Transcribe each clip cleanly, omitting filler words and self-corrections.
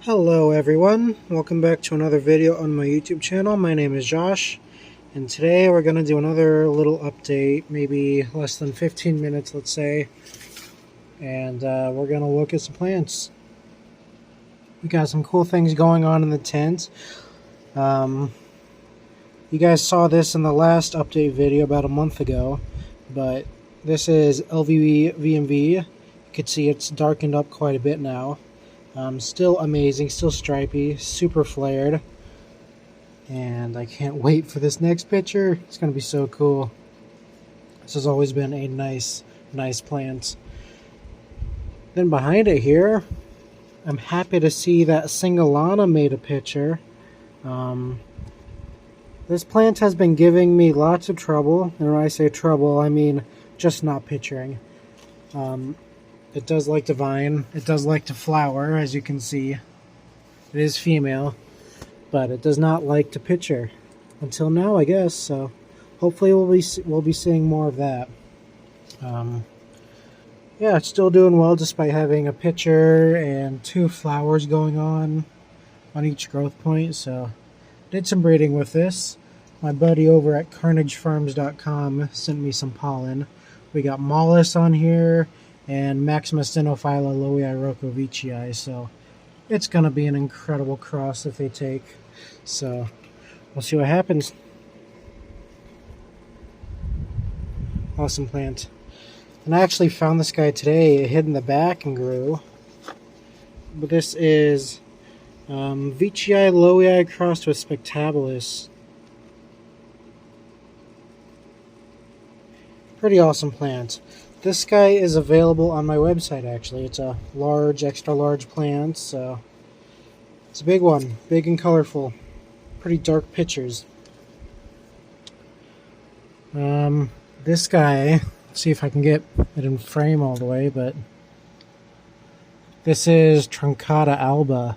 Hello everyone, welcome back to another video on my YouTube channel. My name is Josh, and today we're going to do another little update, maybe less than 15 minutes, let's say, and we're going to look at some plants. We got some cool things going on in the tent. You guys saw this in the last update video about a month ago, but this is LVV VMV. You can see it's darkened up quite a bit now. Still amazing, still stripy, super flared, and I can't wait for this next picture. It's going to be so cool. This has always been a nice plant. Then behind it here, I'm happy to see that Singolana made a picture. This plant has been giving me lots of trouble, and when I say trouble, I mean just not picturing. It does like to vine. It does like to flower, as you can see. It is female, but it does not like to picture. Until now, I guess. So, hopefully, we'll be seeing more of that. Yeah, it's still doing well despite having a picture and 2 flowers going on each growth point. So, did some breeding with this. My buddy over at CarnageFarms.com sent me some pollen. We got Mollis on here and Maxima Stenophylla Lowii Rokovicii, so it's going to be an incredible cross if they take. So we'll see what happens. Awesome plant. And I actually found this guy today. It hid in the back and grew. But this is Vicii Lowii crossed with Spectabilis. Pretty awesome plant. This guy is available on my website, actually. It's a large, extra large plant, so it's a big one. Big and colorful. Pretty dark pictures. This guy, let's see if I can get it in frame all the way, but this is Truncata alba.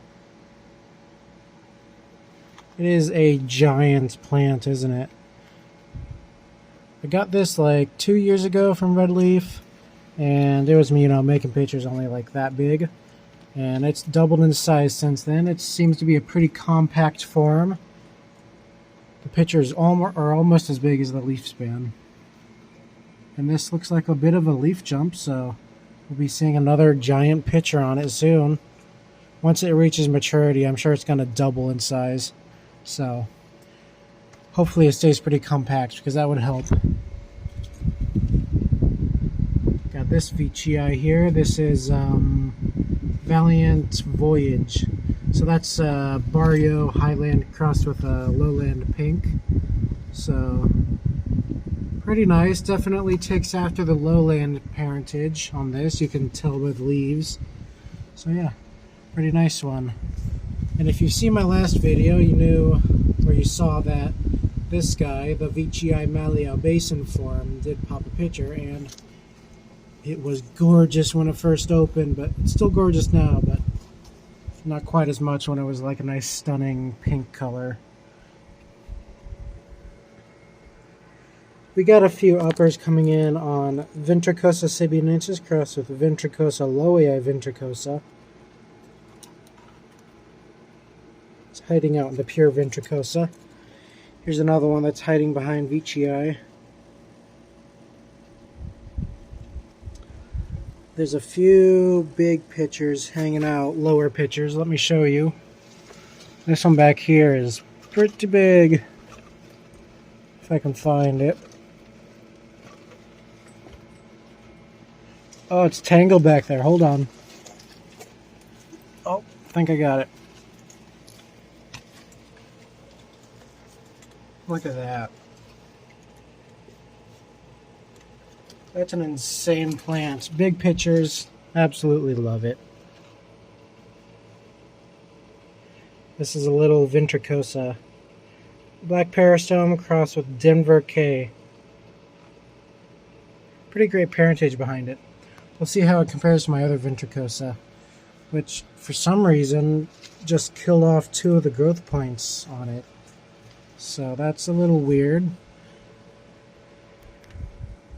It is a giant plant, isn't it? I got this like 2 years ago from Red Leaf, and it was me, making pictures only like that big. And it's doubled in size since then. It seems to be a pretty compact form. The pictures are almost as big as the leaf span. And this looks like a bit of a leaf jump, so we'll be seeing another giant picture on it soon. Once it reaches maturity, I'm sure it's going to double in size. So hopefully it stays pretty compact, because that would help. Got this Vicii here. This is Valiant Voyage. So that's Barrio Highland crossed with a Lowland Pink. So pretty nice. Definitely takes after the Lowland parentage on this. You can tell with leaves. So yeah, pretty nice one. And if you've seen my last video, you knew, or you saw that this guy, the Vicii Malleau Basin form, did pop a picture, and it was gorgeous when it first opened, but it's still gorgeous now, but not quite as much when it was like a nice stunning pink color. We got a few uppers coming in on Ventricosa sibiensis crossed with Ventricosa Lowii ventricosa. It's hiding out in the pure Ventricosa. Here's another one that's hiding behind Vicii. There's a few big pictures hanging out, lower pictures. Let me show you. This one back here is pretty big, if I can find it. Oh, it's tangled back there. Hold on. Oh, I think I got it. Look at that. That's an insane plant. Big pictures. Absolutely love it. This is a little Ventricosa. Black Peristome crossed with Denver K. Pretty great parentage behind it. We'll see how it compares to my other Ventricosa, which for some reason just killed off 2 of the growth points on it. So that's a little weird.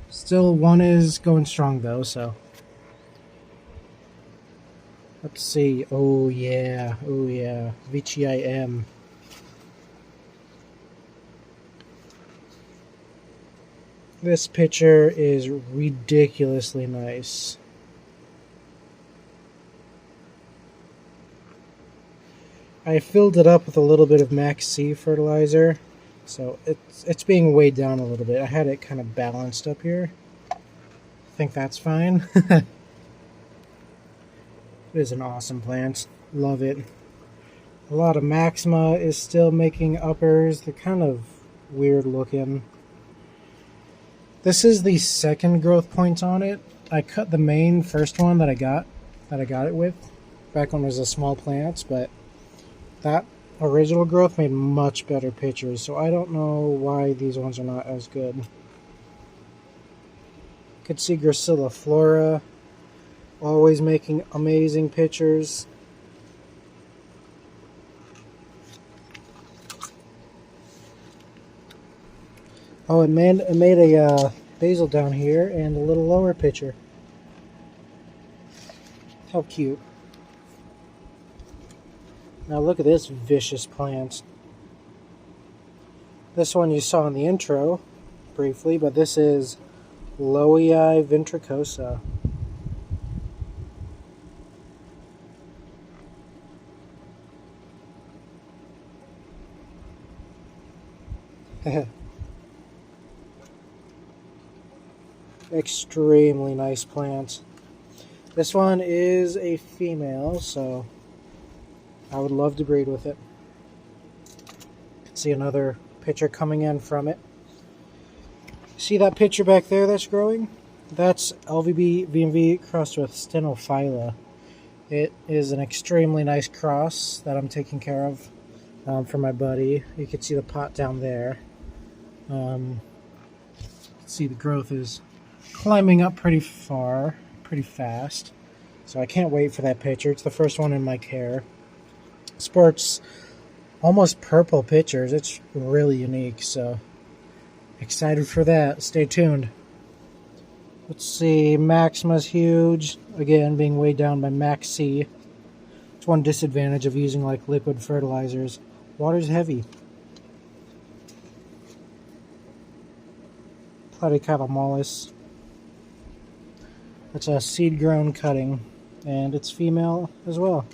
Still, one is going strong though, so Let's see. Oh yeah. Oh yeah. VGIM. This picture is ridiculously nice. I filled it up with a little bit of Max C fertilizer, so it's being weighed down a little bit. I had it kind of balanced up here. I think that's fine. It is an awesome plant. Love it. A lot of Maxima is still making uppers. They're kind of weird looking. This is the second growth point on it. I cut the main first one that I got it with back when it was a small plant, but that original growth made much better pictures, so I don't know why these ones are not as good. Could see Gracilliflora always making amazing pictures. Oh, it made a basil down here and a little lower picture. How cute. Now look at this vicious plant. This one you saw in the intro briefly, but this is Lowii ventricosa. Extremely nice plant. This one is a female, so I would love to breed with it. See another picture coming in from it. See that picture back there that's growing? That's LVB VMV crossed with Stenophylla. It is an extremely nice cross that I'm taking care of for my buddy. You can see the pot down there. See the growth is climbing up pretty far, pretty fast. So I can't wait for that picture. It's the first one in my care. Sports almost purple pictures. It's really unique, so excited for that. Stay tuned. Let's see, Maxima's huge. Again, being weighed down by Max C. It's one disadvantage of using like liquid fertilizers. Water's heavy. Platycalamus. It's a seed-grown cutting, and it's female as well.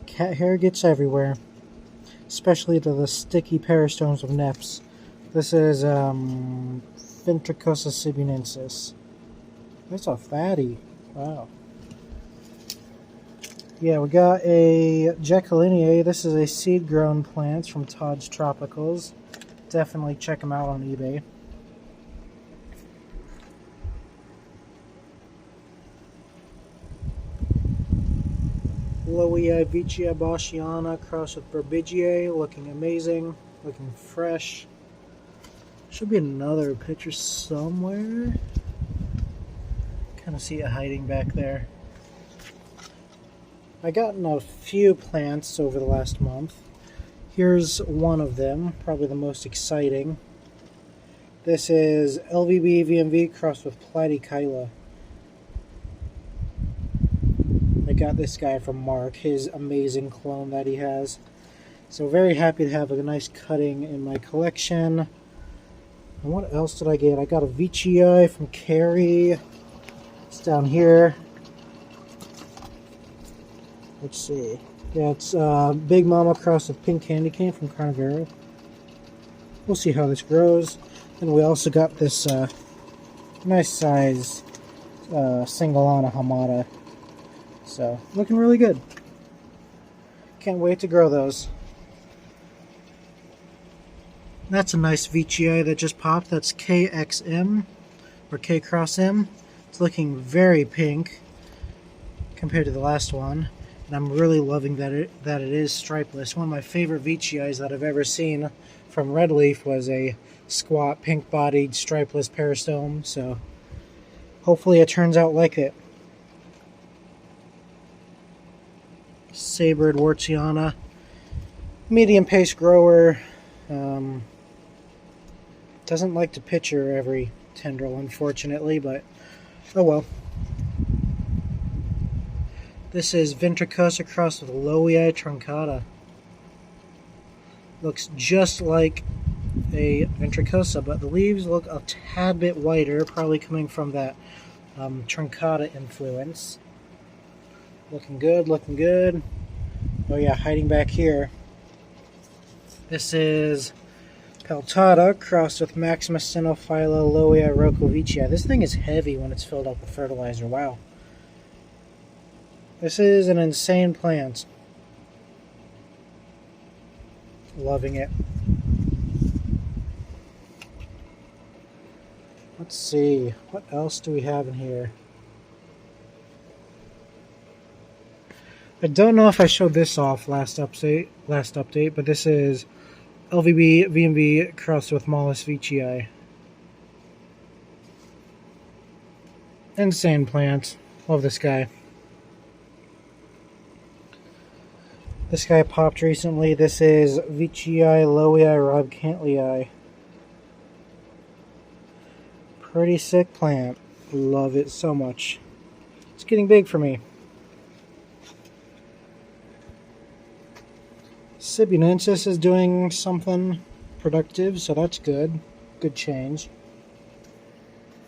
Cat hair gets everywhere, especially to the sticky peristomes of Neps. This is Ventricosa sibunensis. That's a fatty. Wow. Yeah, we got a Jekylliniae. This is a seed-grown plant from Todd's Tropicals. Definitely check them out on eBay. Lowii Vicia Boschiana crossed with Burbigiae, looking amazing, looking fresh. Should be another picture somewhere. Kind of see it hiding back there. I gotten a few plants over the last month. Here's one of them, probably the most exciting. This is LVB VMV crossed with Platykyla. I got this guy from Mark, his amazing clone that he has. So very happy to have a nice cutting in my collection. And what else did I get? I got a Vicii from Carrie. It's down here. Let's see. Yeah, it's Big Mama crossed with Pink Candy Cane from Carnivero. We'll see how this grows. And we also got this nice size Singolana Hamada. So, looking really good. Can't wait to grow those. That's a nice Vicii that just popped. That's KXM, or K Cross M. It's looking very pink compared to the last one. And I'm really loving that it is stripeless. One of my favorite Viciis that I've ever seen from Red Leaf was a squat, pink-bodied, stripeless peristome. So, hopefully it turns out like it. Sabred Wartsiana, medium pace grower. Doesn't like to picture every tendril, unfortunately, but Oh well. This is Ventricosa crossed with Lowii truncata. Looks just like a Ventricosa, but the leaves look a tad bit whiter, probably coming from that truncata influence. Looking good, looking good. Oh yeah, hiding back here. This is Peltata crossed with Maximus Cinophylla Lowii Rokovichii. This thing is heavy when it's filled up with fertilizer. Wow. This is an insane plant. Loving it. Let's see. What else do we have in here? I don't know if I showed this off last update, but this is LVB VMB crossed with Mollis Veitchii. Insane plant. Love this guy. This guy popped recently. This is Veitchii Lowii Robcantlii. Pretty sick plant. Love it so much. It's getting big for me. Sibunensis is doing something productive, so that's good. Good change.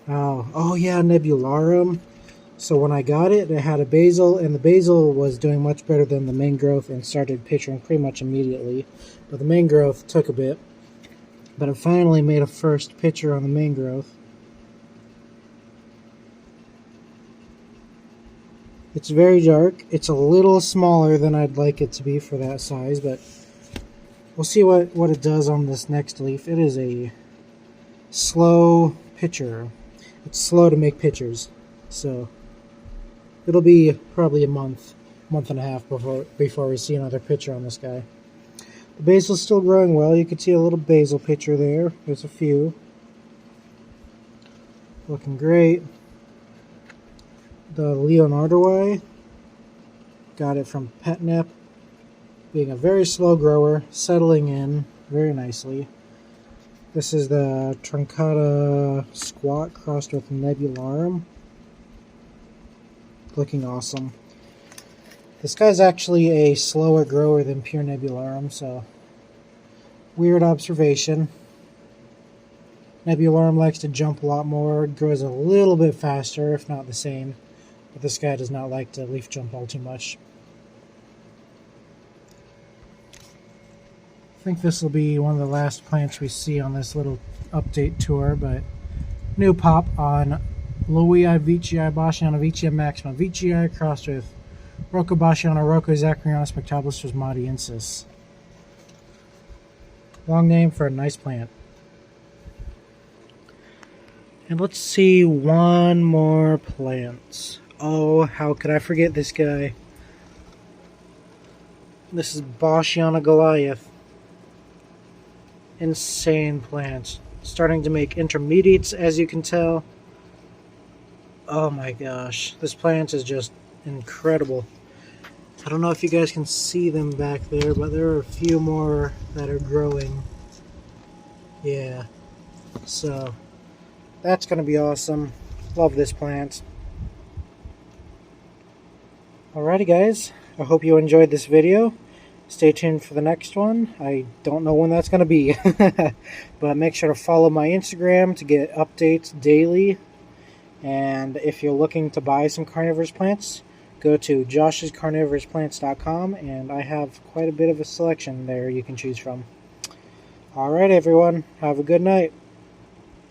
Oh yeah, Nebularum. So when I got it, it had a basil, and the basil was doing much better than the main growth and started pitching pretty much immediately. But the main growth took a bit. But it finally made a first pitcher on the main growth. It's very dark. It's a little smaller than I'd like it to be for that size, but we'll see what it does on this next leaf. It is a slow pitcher. It's slow to make pitchers, so it'll be probably a month and a half before we see another pitcher on this guy. The basil's still growing well. You can see a little basil pitcher there. There's a few. Looking great. The Leonardoi, got it from Petnip, being a very slow grower, settling in very nicely. This is the Truncata Squat crossed with Nebularum. Looking awesome. This guy's actually a slower grower than pure Nebularum, so weird observation. Nebularum likes to jump a lot more, grows a little bit faster, if not the same. But this guy does not like to leaf jump all too much. I think this will be one of the last plants we see on this little update tour, but new pop on Lowii Veitchii Bassiana Veitchii Maxima Veitchii crossed with Rocco Bassiana Rocco Zachariana Spectabilis Madiensis. Long name for a nice plant. And let's see one more plant. Oh, how could I forget this guy? This is Bassiana Goliath. Insane plant. Starting to make intermediates, as you can tell. Oh my gosh. This plant is just incredible. I don't know if you guys can see them back there, but there are a few more that are growing. Yeah. So, that's going to be awesome. Love this plant. Alrighty guys, I hope you enjoyed this video. Stay tuned for the next one. I don't know when that's going to be. But make sure to follow my Instagram to get updates daily. And if you're looking to buy some carnivorous plants, go to joshscarnivorousplants.com, and I have quite a bit of a selection there you can choose from. Alright everyone, have a good night.